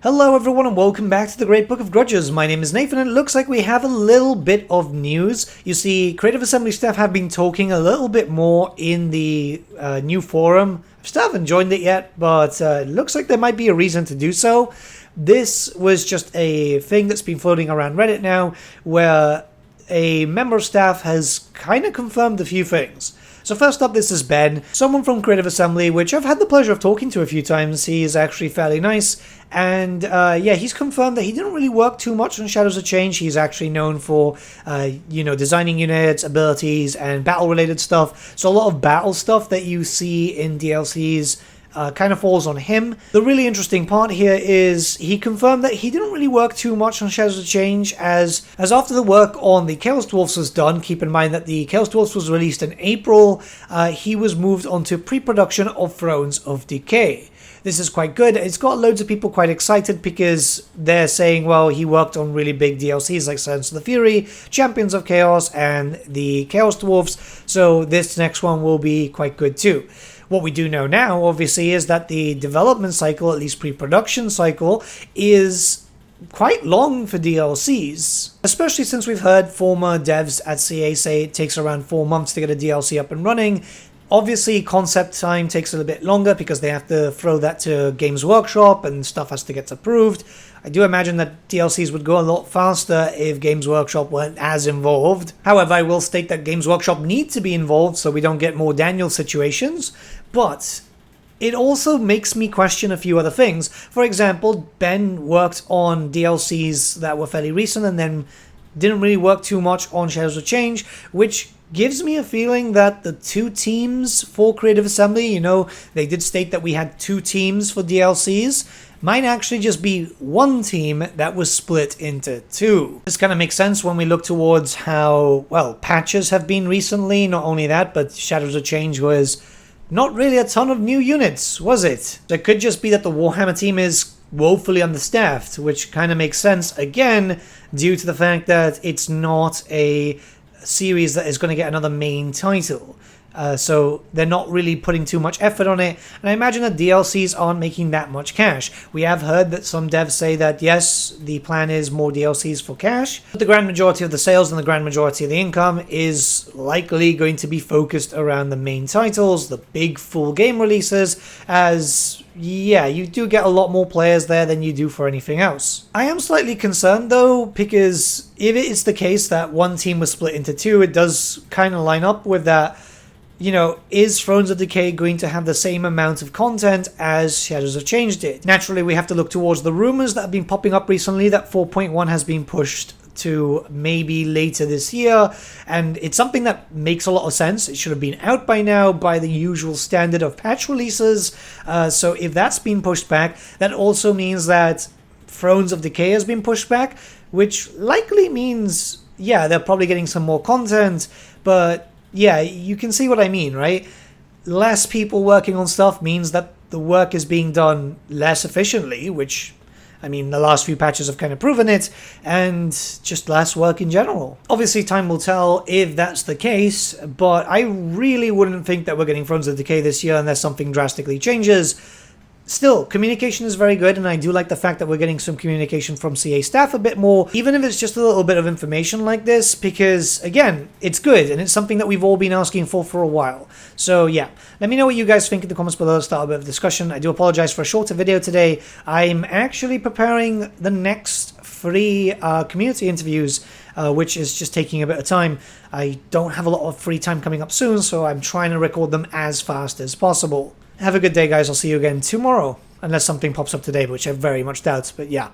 Hello everyone and welcome back to the Great Book of Grudges. My name is Nathan and it looks like we have a little bit of news. You see, Creative Assembly staff have been talking a little bit more in the new forum. I still haven't joined it yet, but it looks like there might be a reason to do so. This was just a thing that's been floating around Reddit now, where a member of staff has kind of confirmed a few things. So first up, this is Ben, someone from Creative Assembly, which I've had the pleasure of talking to a few times. He's actually fairly nice. And yeah, he's confirmed that he didn't really work too much on Shadows of Change. He's actually known for, designing units, abilities, and battle-related stuff. So a lot of battle stuff that you see in DLCs kind of falls on him. The really interesting part here is he confirmed that he didn't really work too much on Shadows of Change as after the work on the Chaos Dwarfs was done. Keep in mind that the Chaos Dwarfs was released in April. He was moved on to pre-production of Thrones of Decay. This is quite good. It's got loads of people quite excited because they're saying, well, he worked on really big DLCs like Sons of the Fury, Champions of Chaos, and the Chaos Dwarfs, so this next one will be quite good too. What we do know now, obviously, is that the development cycle, at least pre-production cycle, is quite long for DLCs, especially since we've heard former devs at CA say it takes around 4 months to get a DLC up and running. Obviously, concept time takes a little bit longer because they have to throw that to Games Workshop and stuff has to get approved. I do imagine that DLCs would go a lot faster if Games Workshop weren't as involved. However, I will state that Games Workshop need to be involved so we don't get more Daniel situations, but it also makes me question a few other things. For example, Ben worked on DLCs that were fairly recent and then didn't really work too much on Shadows of Change, which gives me a feeling that the two teams for Creative Assembly, they did state that we had 2 teams for DLCs, might actually just be one team that was split into 2. This kind of makes sense when we look towards how, well, patches have been recently. Not only that, but Shadows of Change was not really a ton of new units, was it? It could just be that the Warhammer team is woefully understaffed, which kind of makes sense, again, due to the fact that it's not a series that is going to get another main title. So they're not really putting too much effort on it, and I imagine that DLCs aren't making that much cash. We have heard that some devs say that yes, the plan is more DLCs for cash, but the grand majority of the sales and the grand majority of the income is likely going to be focused around the main titles, the big full game releases, as yeah, you do get a lot more players there than you do for anything else. I am slightly concerned though, because if it is the case that one team was split into 2, it does kind of line up with that. Is Thrones of Decay going to have the same amount of content as Shadows of Change did? Naturally, we have to look towards the rumors that have been popping up recently that 4.1 has been pushed to maybe later this year, and it's something that makes a lot of sense. It should have been out by now by the usual standard of patch releases, so if that's been pushed back, that also means that Thrones of Decay has been pushed back, which likely means, yeah, they're probably getting some more content, but yeah, you can see what I mean, right? Less people working on stuff means that the work is being done less efficiently, which, I mean, the last few patches have kind of proven it, and just less work in general. Obviously, time will tell if that's the case, but I really wouldn't think that we're getting Thrones of Decay this year unless something drastically changes. Still, communication is very good, and I do like the fact that we're getting some communication from CA staff a bit more, even if it's just a little bit of information like this, because, again, it's good, and it's something that we've all been asking for a while. So, yeah, let me know what you guys think in the comments below, start a bit of discussion. I do apologize for a shorter video today. I'm actually preparing the next 3 community interviews, which is just taking a bit of time. I don't have a lot of free time coming up soon, so I'm trying to record them as fast as possible. Have a good day, guys. I'll see you again tomorrow, unless something pops up today, which I very much doubt, but yeah.